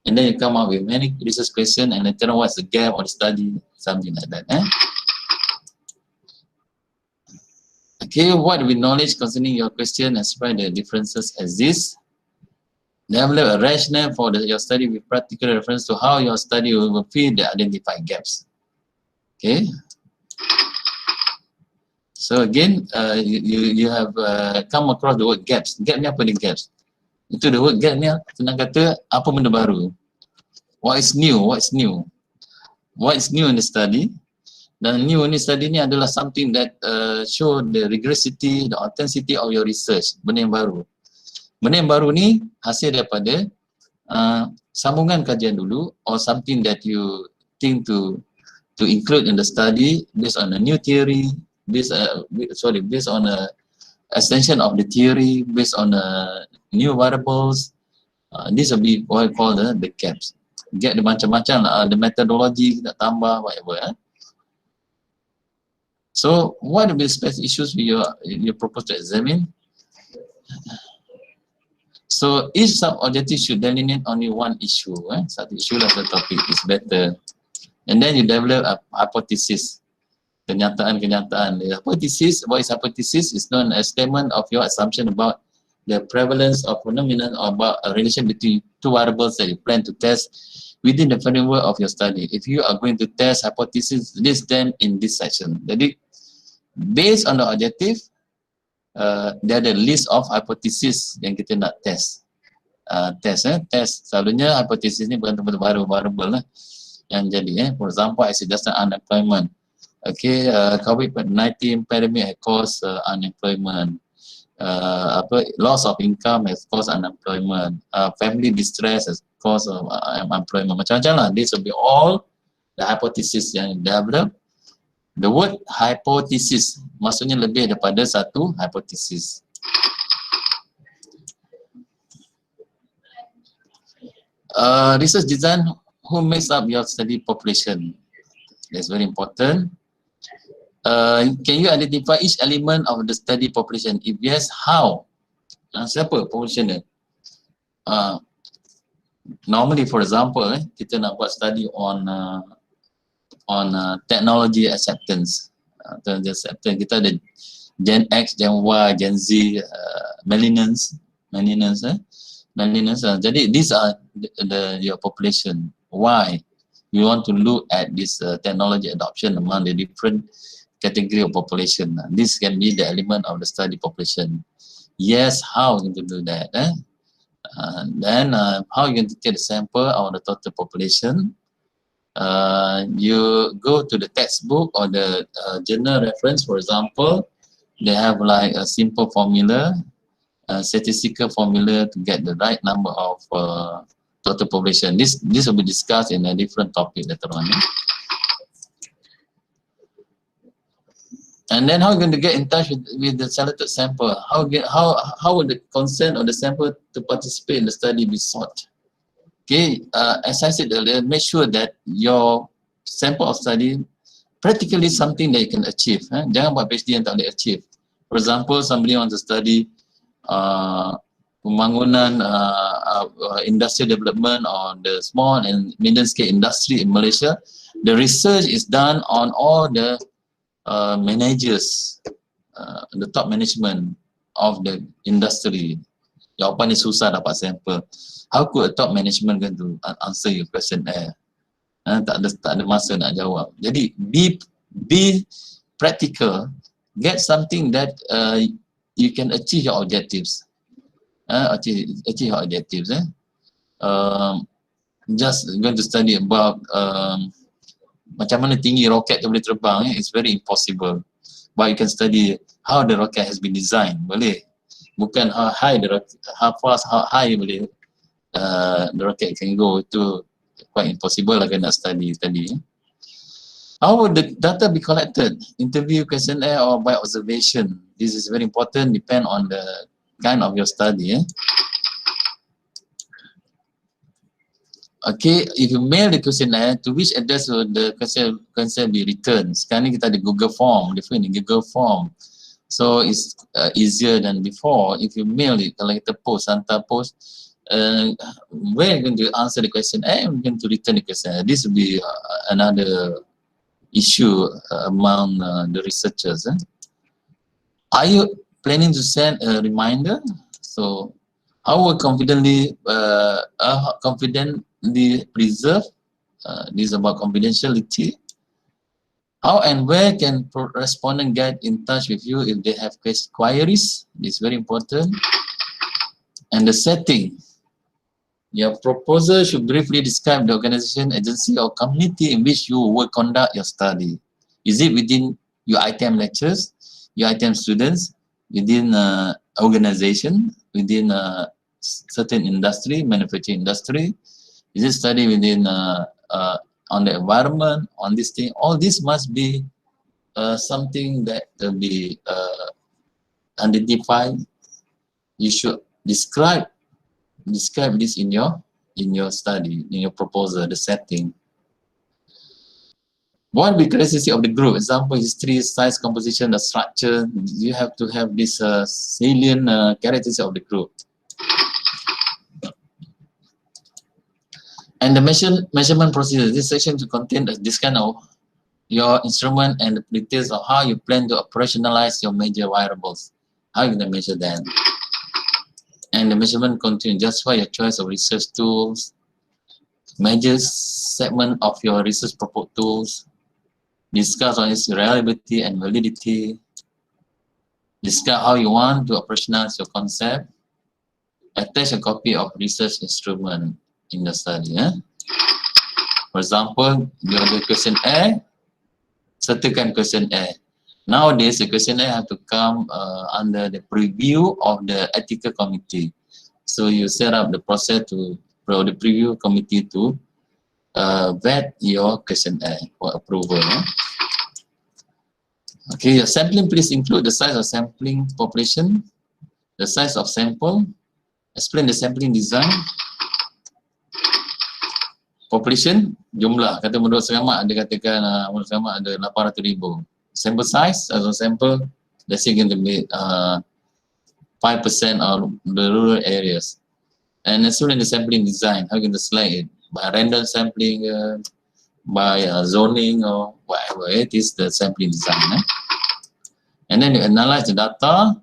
And then you come up with many research question and then tell what's the gap or the study, something like that. Okay, what with knowledge concerning your question and spread the differences exist. Develop a rationale for your study with practical reference to how your study will fill the identified gaps. Okay. So again, you have come across the word gaps. Gap ni apa ni gaps? Itu the word gap ni senang kata apa benda baru. What is new? What's new? What is new in the study? Dan new in the study ni adalah something that show the rigorosity, the authenticity of your research. Benda yang baru. Benda yang baru ni hasil daripada sambungan kajian dulu or something that you think to include in the study based on a new theory, based on a extension of the theory, based on a new variables. This will be what I call the gaps. Get the macam-macam the methodology kita tambah whatever. So what will be the special issues you propose to examine? So each sub-objective should delineate only one issue. Satu issue lah satu topic is better. And then you develop a hypothesis. Kenyataan. The hypothesis, what is hypothesis? Is known as statement of your assumption about the prevalence of phenomenon or about a relation between two variables that you plan to test within the framework of your study. If you are going to test hypothesis, list them in this section. Jadi, based on the objective, there are the list of hypothesis yang kita nak test. Test. Selalunya hypothesis ni bukan tempat variable lah yang jadi. For example, I suggested unemployment. Okay, COVID-19 pandemic has caused unemployment. Loss of income has caused unemployment. Family distress has caused unemployment. Macam-macam lah. This will be all the hypothesis yang develop. The word hypothesis maksudnya lebih daripada satu hypothesis. Research design, who makes up your study population? That's very important. Can you identify each element of the study population? If yes, how? Siapa population dia? Normally, for example, kita nak buat study on technology acceptance. Kita ada Gen X, Gen Y, Gen Z, millennials. Jadi these are your population. Why? You want to look at this technology adoption among the different category of population. This can be the element of the study population. Yes, how you going to do that? Then how you going to take the sample of the total population? You go to the textbook or the journal reference, for example, they have like a simple formula, a statistical formula to get the right number of total population. This will be discussed in a different topic later on. And then how are you going to get in touch with the selected sample? How will the consent of the sample to participate in the study be sought? Okay, as I said earlier, make sure that your sample of study practically something that you can achieve. Jangan buat PhD yang tak boleh achieve. For example, somebody wants to study pembangunan industrial development on the small and medium scale industry in Malaysia. The research is done on all the managers, the top management of the industry. Jawapan ni susah dapat sampel. How could a top management going to answer your questionnaire? Tak ada masa nak jawab. Jadi be practical. Get something that you can achieve your objectives. Achieve your objectives. Just going to study about macam mana tinggi roket tu boleh terbang, it's very impossible. But you can study how the rocket has been designed, boleh. Bukan how high the rocket, how fast, how high boleh the rocket can go, itu quite impossible lah nak study tadi. How would the data be collected? Interview, questionnaire, or by observation? This is very important, depend on the kind of your study. Okay, if you mail the questionnaire, to which address will the questionnaire be returned? Sekarang ni kita ada Google Form, different in Google Form. So it's easier than before. If you mail it, kalau kita hantar post, where are you going to answer the question? I'm going to return the questionnaire. This will be another issue among the researchers. Are you planning to send a reminder? So, how will confidently preserve? This is about confidentiality. How and where can respondent get in touch with you if they have queries? This is very important. And the setting. Your proposal should briefly describe the organization, agency, or community in which you will conduct your study. Is it within your ITM lectures, your ITM students, within organization, within a certain industry, manufacturing industry? Is it study within on the environment, on this thing? All this must be something that will be identified. You should describe this in your study, in your proposal, the setting. What will be characteristic of the group? Example, history, size, composition, the structure. You have to have this salient characteristic of the group. And the measurement procedure. This section to contain this kind of your instrument and the details of how you plan to operationalize your major variables. How you going to measure them? And the measurement content, justify your choice of research tools, measures segment of your research proposed tools, discuss on its reliability and validity, discuss how you want to operationalize your concept, attach a copy of research instrument in the study. For example, you have the questionnaire, sertakan questionnaire. Nowadays, the questionnaire have to come under the preview of the ethical committee. So you set up the process for the preview committee to vet your questionnaire for approval. Okay, your sampling please include the size of sampling population, the size of sample, explain the sampling design, population, jumlah. Kata menurut Seramak, dia katakan menurut Seramak ada 800,000. Sample size, as a sample, let's say going to be 5% of the rural areas. And as soon as the sampling design, how you going to select it? By random sampling, by zoning, or whatever it is, the sampling design. And then you analyze the data,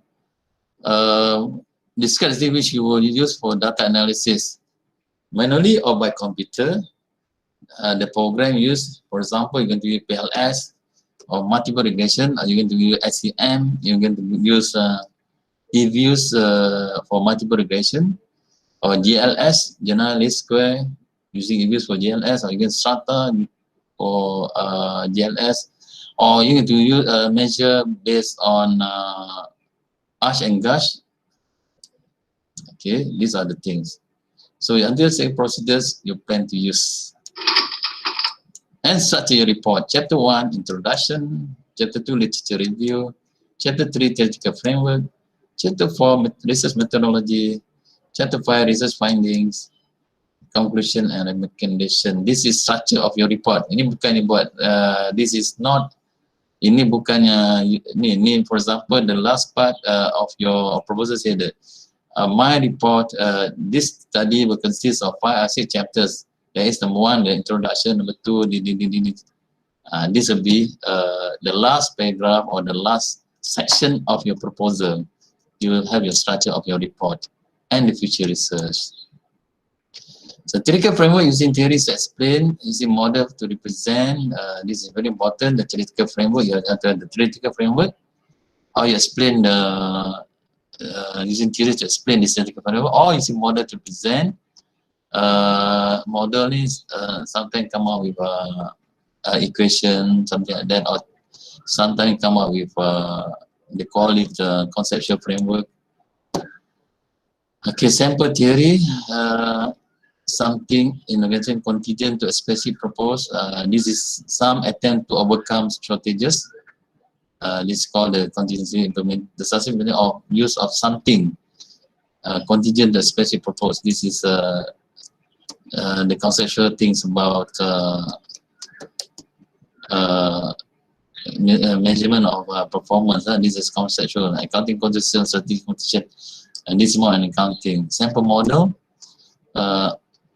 discuss which you will use for data analysis, manually or by computer. The program used, for example, you're going to use PLS or multiple regression, or you're going to use SEM, you're going to use eViews for multiple regression, or GLS, general least square, using eViews for GLS, or you can strata for GLS, or you need to use measure based on ASH and GUSH. Okay, these are the things. So until say procedures you plan to use. And structure your report. Chapter 1, introduction. Chapter 2, literature review. Chapter 3, theoretical framework. Chapter 4, research methodology. Chapter 5, research findings. Conclusion and recommendation. This is structure of your report. Ini bukan dibuat, this is not, ini bukannya, ini for example, the last part of your proposal said that my report, this study will consist of 5 or 6 chapters. There is number 1, the introduction, number 2, this will be the last paragraph or the last section of your proposal. You will have your structure of your report and the future research. So theoretical framework using theories to explain, using model to represent. This is very important. The theoretical framework, you have the theoretical framework. How you explain the using theories to explain this theoretical framework, or using model to present. Model is sometimes come up with equation, something like that, or sometimes come up with they call it conceptual framework. Okay, sample theory, something in organization contingent to a specific purpose. This is some attempt to overcome shortages. This is called the contingency implement, the successful of use of something contingent to a specific purpose. This is the conceptual things about measurement of performance. This is conceptual. Accounting condition, strategic condition, and this is more an accounting. Sample model.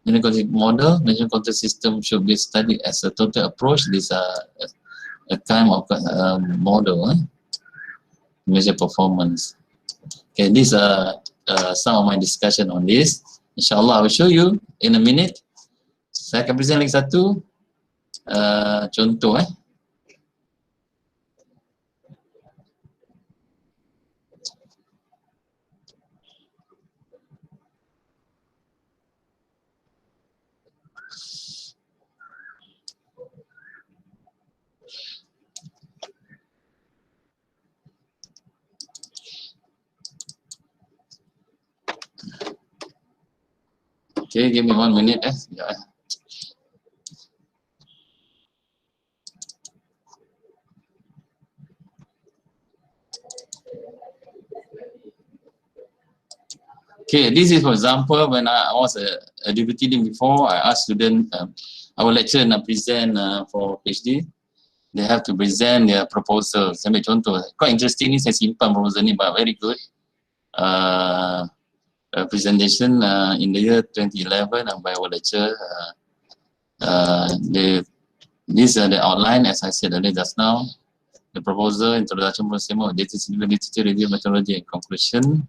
Model, measurement control system should be studied as a total approach. This a kind of model measure performance. Okay, these are some of my discussion on this. Inshallah, I will show you in a minute. Saya akan present lagi satu contoh. Okay, give me 1 minute. Yeah. Okay, this is for example when I was a deputy dean before. I asked students, our lecturer nak present for PhD. They have to present their proposal. Saya ambil contoh. Quite interesting ni, saya simpan proposal ni, but very good. Presentation in the year 2011 by our lecturer. These are the outline, as I said earlier just now. The proposal, introduction, procedure, literature review, methodology, and conclusion.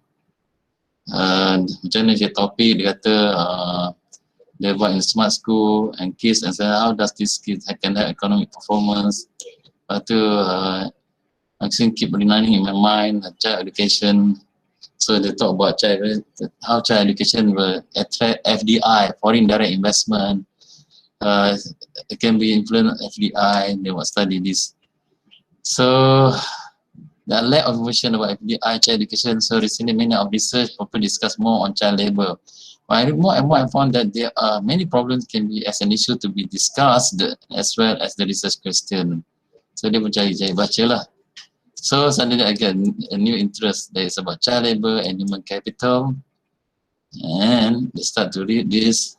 Macam mana dia topik, dia kata dia buat in smart school and case and say how does this kid can have economic performance. Lepas tu actually keep reminding in my mind child education. So they talk about how child education will attract FDI, foreign direct investment. It can be influenced FDI. They will study this. So the lack of information about FDI, child education. So recently many of research people discuss more on child labor. But more and more I found that there are many problems can be as an issue to be discussed as well as the research question. So dia pun cari-cari baca lah. So suddenly I get a new interest that is about child labor and human capital. And they start to read this.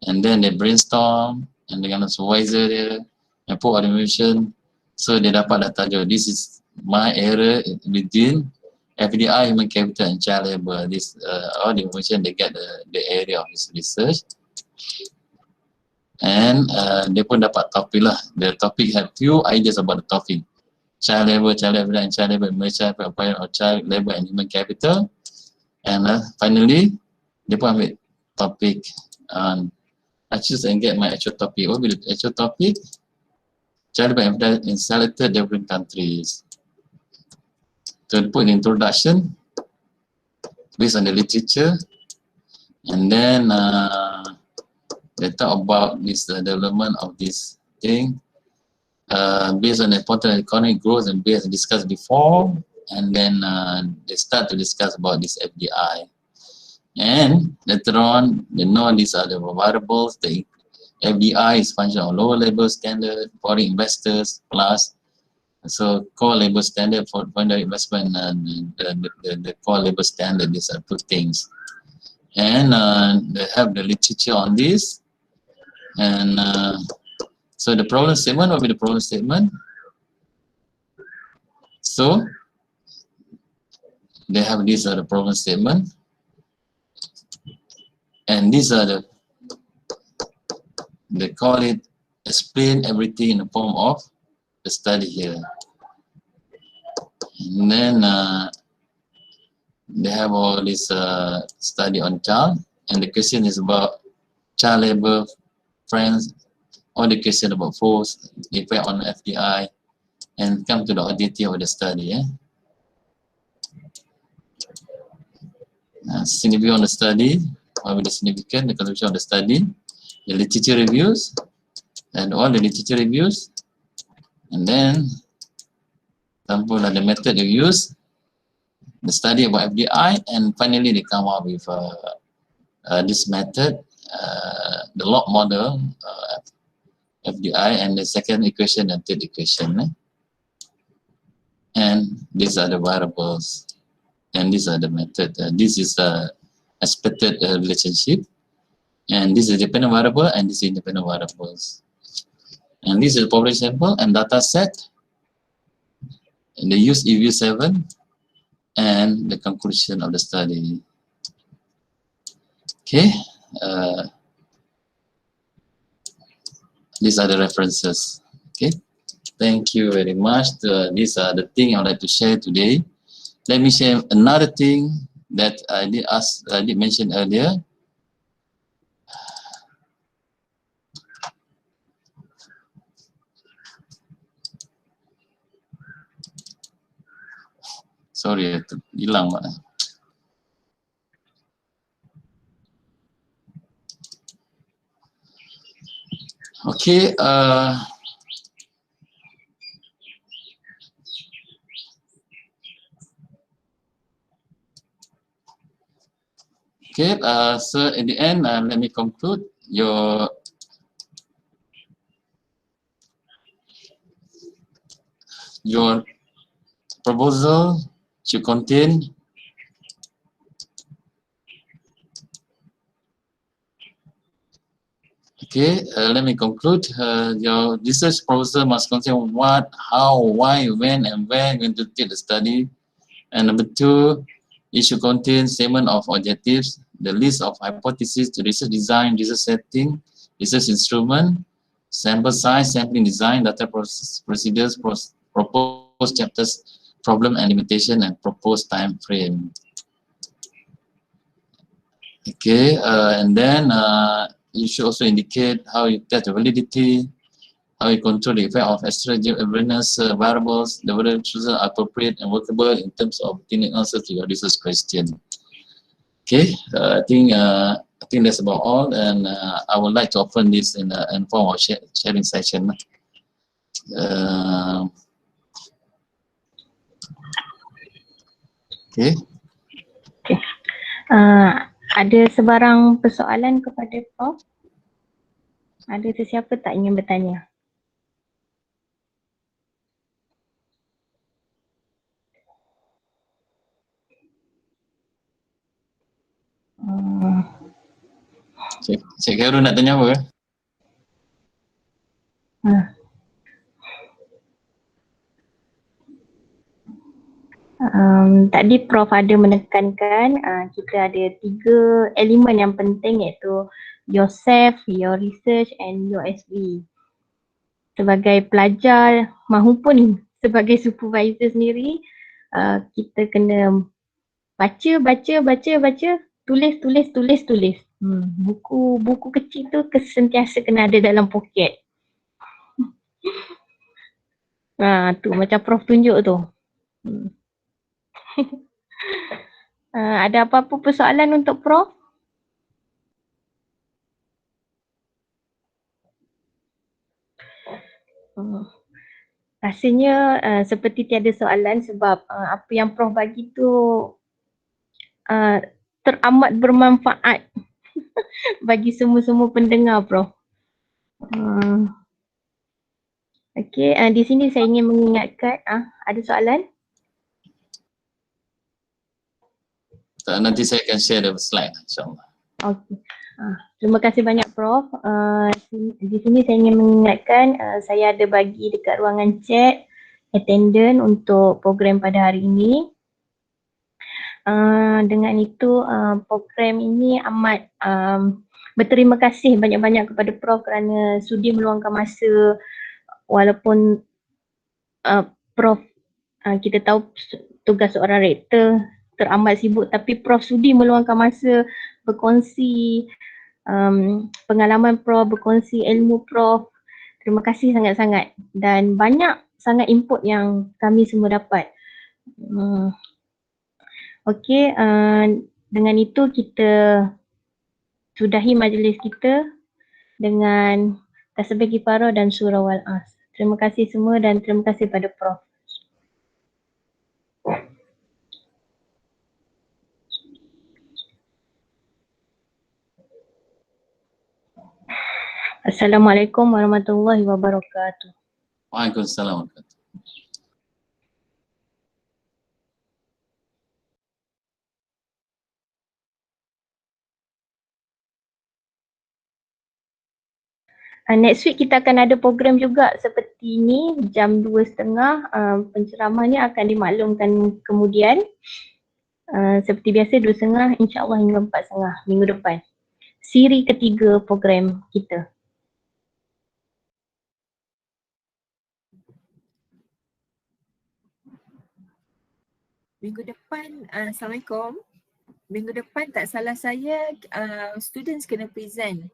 And then they brainstorm. And dengan supervisor dia, and put all the information. So dia dapat dah tajuk, this is my area within FDI, human capital and child labor. This all the information they get the area of his research. And dia pun dapat topik lah. The topic have few ideas about the topic. Child labor and child labor, emerging of child labor and human capital. And finally, dia pun ambil topik. I choose and get my actual topic. What will be the actual topic? Child labor in selected developing countries. To put an introduction based on the literature, and then they talk about this development of this thing based on the important economic growth and based discussed before, and then they start to discuss about this FDI. And later on, they know these are the variables. The FDI is function of lower labor standard, foreign investors, plus so core labor standard for foreign investment and the core labor standard. These are two things. And they have the literature on this. And so the problem statement will be the problem statement. So they have these are the problem statement. And these are the, they call it explain everything in the form of the study here. And then they have all this study on child, and the question is about child labor, friends, all the question about force, effect on FDI, and come to the objective of the study. Significance on the study, what will the significance, the conclusion of the study, the literature reviews, and all the literature reviews, and then example the method they use, the study about FDI, and finally they come up with this method, the log model, FDI, and the second equation and third equation. And these are the variables, and these are the method. This is the expected relationship, and this is dependent variable, and this is independent variables. And this is the population sample and data set. And they use EView7 and the conclusion of the study. Okay, these are the references. Okay, thank you very much. These are the things I would like to share today. Let me share another thing that I did mention earlier. Sorry, hilang Pak. Okay, so at the end, let me conclude your proposal should contain Okay, let me conclude. Your research proposal must contain what, how, why, when, and where you're going to take the study. And number 2, it should contain statement of objectives, the list of hypotheses, the research design, research setting, research instrument, sample size, sampling design, data process, procedures, proposed chapters, problem and limitation, and proposed time frame. Okay, and then you should also indicate how you test the validity, how you control the effect of extraneous variables, the whether chosen are appropriate and workable in terms of obtaining answers to your research question. Okay, I think that's about all, and I would like to open this in form of sharing session. Okay. Okay. Ada sebarang persoalan kepada Prof? Ada sesiapa tak ingin bertanya? Cik Khairul nak tanya apa? Tadi Prof ada menekankan kita ada 3 elemen yang penting, iaitu yourself, your research and your SV. Sebagai pelajar mahupun sebagai supervisor sendiri, kita kena baca, tulis. Buku kecil tu sentiasa kena ada dalam poket. Tu macam Prof tunjuk tu. Ada apa-apa persoalan untuk Prof? Rasanya seperti tiada soalan sebab apa yang Prof bagi tu teramat bermanfaat bagi semua-semua pendengar, Prof. Okey, di sini saya ingin mengingatkan, ada soalan? Nanti saya akan share the slide, insyaAllah. Okey. Terima kasih banyak, Prof. Di sini saya ingin mengingatkan, saya ada bagi dekat ruangan chat attendant untuk program pada hari ini. Dengan itu, program ini amat berterima kasih banyak-banyak kepada Prof kerana sudi meluangkan masa, walaupun Prof kita tahu tugas seorang rektor teramat sibuk, tapi Prof sudi meluangkan masa berkongsi pengalaman Prof, berkongsi ilmu Prof. Terima kasih sangat-sangat dan banyak sangat input yang kami semua dapat. Okey, dengan itu kita sudahi majlis kita dengan tasbih kifarah dan surah wal-as. Terima kasih semua dan terima kasih pada Prof. Assalamualaikum warahmatullahi wabarakatuh. Waalaikumsalam. Next week kita akan ada program juga seperti ini, jam 2.30. Penceramahnya akan dimaklumkan kemudian. Seperti biasa 2.30, insyaAllah hingga 4.30 minggu depan. Siri ketiga program kita. Minggu depan, Assalamualaikum. Minggu depan tak salah saya, students kena present.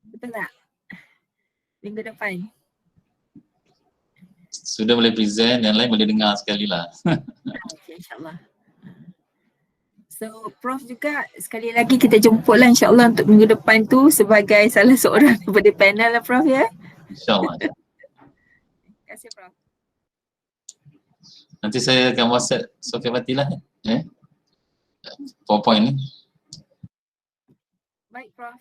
Betul tak? Minggu depan. Sudah boleh present, yang lain boleh dengar sekali lah. Okay, insyaAllah. So, Prof juga sekali lagi kita jemputlah insyaAllah untuk minggu depan tu sebagai salah seorang daripada panel lah Prof ya. InsyaAllah. Terima kasih Prof. Nanti saya akan WhatsApp Sofia Fatilah. PowerPoint ni. Baik Prof.